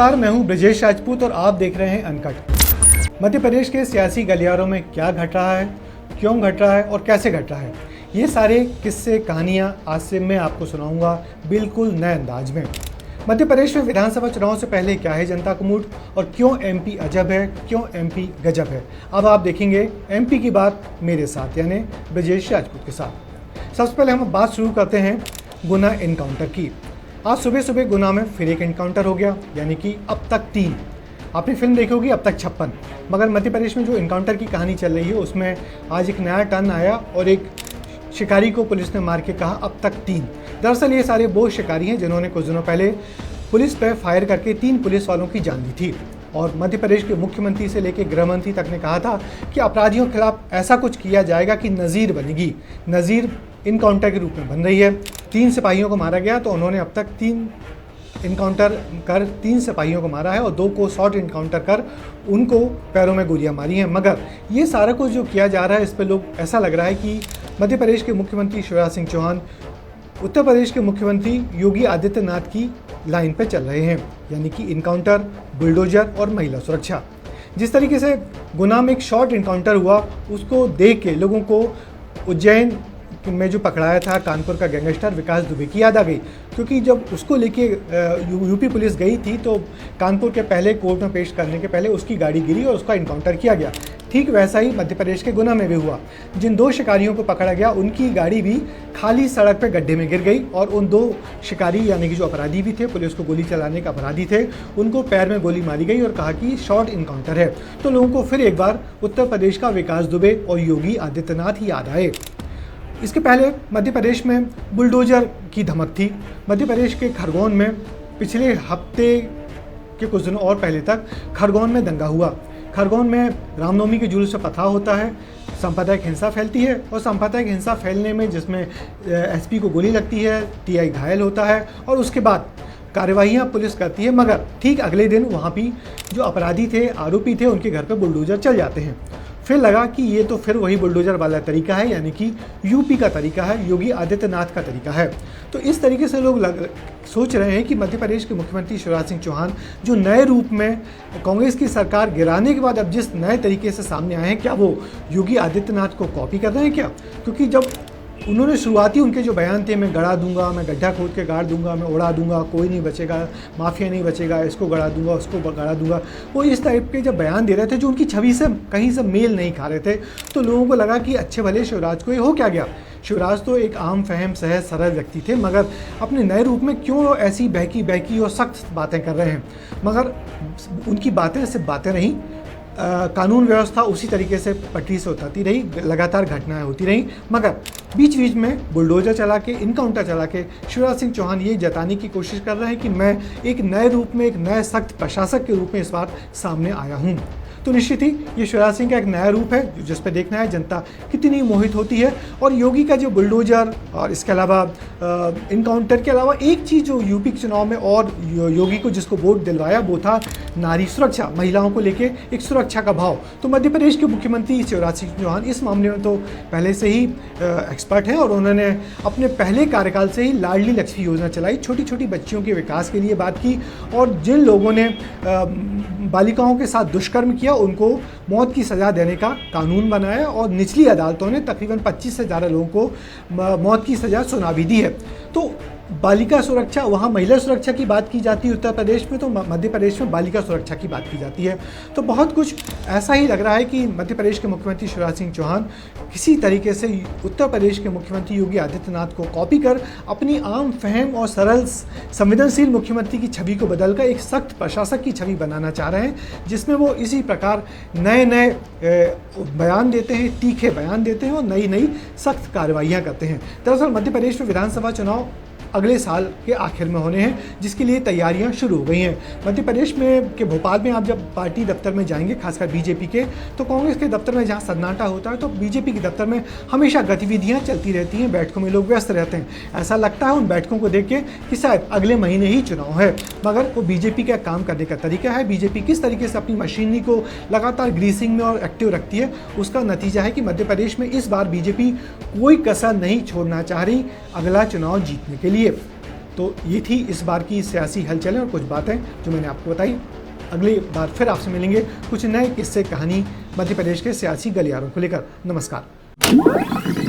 नमस्कार, मैं हूं ब्रजेश राजपूत और आप देख रहे हैं अनकट। मध्य प्रदेश के सियासी गलियारों में क्या घट रहा है, क्यों घट रहा है और कैसे घट रहा है, ये सारे किस्से कहानियां आज से मैं आपको सुनाऊंगा बिल्कुल नए अंदाज में। मध्य प्रदेश में विधानसभा चुनाव से पहले क्या है जनता का मूड और क्यों एमपी अजब है, क्यों एमपी गजब है, अब आप देखेंगे एमपी की बात मेरे साथ यानी ब्रजेश राजपूत के साथ। सबसे पहले हम बात शुरू करते हैं गुना इनकाउंटर की। आज सुबह सुबह गुना में फिर एक इनकाउंटर हो गया, यानी कि अब तक 3। आपने फिल्म देखी होगी अब तक 56, मगर मध्य प्रदेश में जो इनकाउंटर की कहानी चल रही है उसमें आज एक नया टर्न आया और एक शिकारी को पुलिस ने मार के कहा अब तक 3। दरअसल ये सारे वो शिकारी हैं जिन्होंने कुछ दिनों पहले पुलिस पर फायर करके 3 पुलिस वालों की जान दी थी। और मध्य प्रदेश के मुख्यमंत्री से लेकर गृह मंत्री तक ने कहा था कि अपराधियों के खिलाफ ऐसा कुछ किया जाएगा कि नज़ीर बनेगी। नज़ीर इनकाउंटर के रूप में बन रही है। 3 सिपाहियों को मारा गया, तो उन्होंने अब तक 3 इनकाउंटर कर 3 सिपाहियों को मारा है और 2 को शॉर्ट इनकाउंटर कर उनको पैरों में गोलियां मारी हैं। मगर ये सारा कुछ जो किया जा रहा है इस पर लोग ऐसा लग रहा है कि मध्य प्रदेश के मुख्यमंत्री शिवराज सिंह चौहान उत्तर प्रदेश के मुख्यमंत्री योगी आदित्यनाथ की लाइन पर चल रहे हैं, यानी कि इनकाउंटर, बुलडोजर और महिला सुरक्षा। जिस तरीके से गुना में एक शॉर्ट इनकाउंटर हुआ उसको देख के लोगों को उज्जैन में जो पकड़ाया था कानपुर का गैंगस्टर विकास दुबे की याद आ गई, क्योंकि जब उसको लेके यूपी पुलिस गई थी तो कानपुर के पहले कोर्ट में पेश करने के पहले उसकी गाड़ी गिरी और उसका इनकाउंटर किया गया। ठीक वैसा ही मध्य प्रदेश के गुना में भी हुआ। जिन 2 शिकारियों को पकड़ा गया उनकी गाड़ी भी खाली सड़क पे गड्ढे में गिर गई और उन 2 शिकारी यानी कि जो अपराधी भी थे, पुलिस को गोली चलाने के अपराधी थे, उनको पैर में गोली मारी गई और कहा कि शॉर्ट इनकाउंटर है। तो लोगों को फिर एक बार उत्तर प्रदेश का विकास दुबे और योगी आदित्यनाथ ही याद आए। इसके पहले मध्य प्रदेश में बुलडोजर की धमक थी। मध्य प्रदेश के खरगोन में पिछले हफ्ते के कुछ दिनों और पहले तक खरगोन में दंगा हुआ। खरगोन में रामनवमी के जुलूस से पथराव होता है, सांप्रदायिक हिंसा फैलती है और सांप्रदायिक हिंसा फैलने में जिसमें एसपी को गोली लगती है, टीआई घायल होता है और उसके बाद कार्यवाहियाँ पुलिस करती है। मगर ठीक अगले दिन वहाँ भी जो अपराधी थे, आरोपी थे, उनके घर पर बुलडोजर चल जाते हैं। फिर लगा कि ये तो फिर वही बुलडोजर वाला तरीका है, यानी कि यूपी का तरीका है, योगी आदित्यनाथ का तरीका है। तो इस तरीके से लोग सोच रहे हैं कि मध्य प्रदेश के मुख्यमंत्री शिवराज सिंह चौहान जो नए रूप में कांग्रेस की सरकार गिराने के बाद अब जिस नए तरीके से सामने आए हैं, क्या वो योगी आदित्यनाथ को कॉपी कर रहे हैं क्या? क्योंकि जब उन्होंने शुरुआती उनके जो बयान थे, मैं गड़ा दूंगा, मैं गड्ढा खोद के गाड़ दूंगा, मैं उड़ा दूंगा, कोई नहीं बचेगा, माफिया नहीं बचेगा, इसको गड़ा दूंगा, उसको गड़ा दूंगा, वो इस टाइप के जब बयान दे रहे थे जो उनकी छवि से कहीं से मेल नहीं खा रहे थे, तो लोगों को लगा कि अच्छे भले शिवराज को ये हो क्या गया। शिवराज तो एक आम फहम सहज सरल व्यक्ति थे, मगर अपने नए रूप में क्यों ऐसी बहकी और सख्त बातें कर रहे हैं। मगर उनकी बातें सिर्फ बातें नहीं, कानून व्यवस्था उसी तरीके से पटरी से उतरती रही, लगातार घटनाएं होती रहीं। मगर बीच बीच में बुलडोजर चला के, इनकाउंटर चला के शिवराज सिंह चौहान ये जताने की कोशिश कर रहे हैं कि मैं एक नए रूप में, एक नए सख्त प्रशासक के रूप में इस बार सामने आया हूँ। तो निश्चित ही ये शिवराज सिंह का एक नया रूप है जिस पर देखना है जनता कितनी मोहित होती है। और योगी का जो बुलडोजर और इसके अलावा इनकाउंटर के अलावा एक चीज़ जो यूपी के चुनाव में और योगी को जिसको वोट दिलवाया वो था नारी सुरक्षा, महिलाओं को लेके एक सुरक्षा का भाव। तो मध्य प्रदेश के मुख्यमंत्री शिवराज सिंह चौहान इस मामले में तो पहले से ही एक्सपर्ट हैं और उन्होंने अपने पहले कार्यकाल से ही लाडली लक्ष्मी योजना चलाई, छोटी छोटी बच्चियों के विकास के लिए बात की। और जिन लोगों ने बालिकाओं के साथ दुष्कर्म किया उनको मौत की सज़ा देने का कानून बनाया और निचली अदालतों ने तकरीबन 25 से ज़्यादा लोगों को मौत की सज़ा सुना भी दी है। तो बालिका सुरक्षा, वहाँ महिला सुरक्षा की बात की जाती है उत्तर प्रदेश में, तो मध्य प्रदेश में बालिका सुरक्षा की बात की जाती है। तो बहुत कुछ ऐसा ही लग रहा है कि मध्य प्रदेश के मुख्यमंत्री शिवराज सिंह चौहान किसी तरीके से उत्तर प्रदेश के मुख्यमंत्री योगी आदित्यनाथ को कॉपी कर अपनी आम फहम और सरल संवेदनशील मुख्यमंत्री की छवि को बदलकर एक सख्त प्रशासक की छवि बनाना चाह रहे हैं, जिसमें वो इसी प्रकार नए नए बयान देते हैं, तीखे बयान देते हैं और नई नई सख्त कार्रवाइयाँ करते हैं। दरअसल मध्य प्रदेश में विधानसभा चुनाव अगले साल के आखिर में होने हैं, जिसके लिए तैयारियां शुरू हो गई हैं। मध्य प्रदेश में के भोपाल में आप जब पार्टी दफ्तर में जाएंगे, खासकर बीजेपी के, तो कांग्रेस के दफ्तर में जहां सन्नाटा होता है तो बीजेपी के दफ्तर में हमेशा गतिविधियां चलती रहती हैं, बैठकों में लोग व्यस्त रहते हैं। ऐसा लगता है उन बैठकों को देख के कि शायद अगले महीने ही चुनाव है, मगर वो बीजेपी का काम करने का तरीका है। बीजेपी किस तरीके से अपनी मशीनरी को लगातार ग्रीसिंग में और एक्टिव रखती है, उसका नतीजा है कि मध्य प्रदेश में इस बार बीजेपी कोई कसर नहीं छोड़ना चाह रही अगला चुनाव जीतने के लिए। तो ये थी इस बार की सियासी हलचलें और कुछ बातें जो मैंने आपको बताई। अगली बार फिर आपसे मिलेंगे कुछ नए किस्से कहानी मध्य प्रदेश के सियासी गलियारों को लेकर। नमस्कार।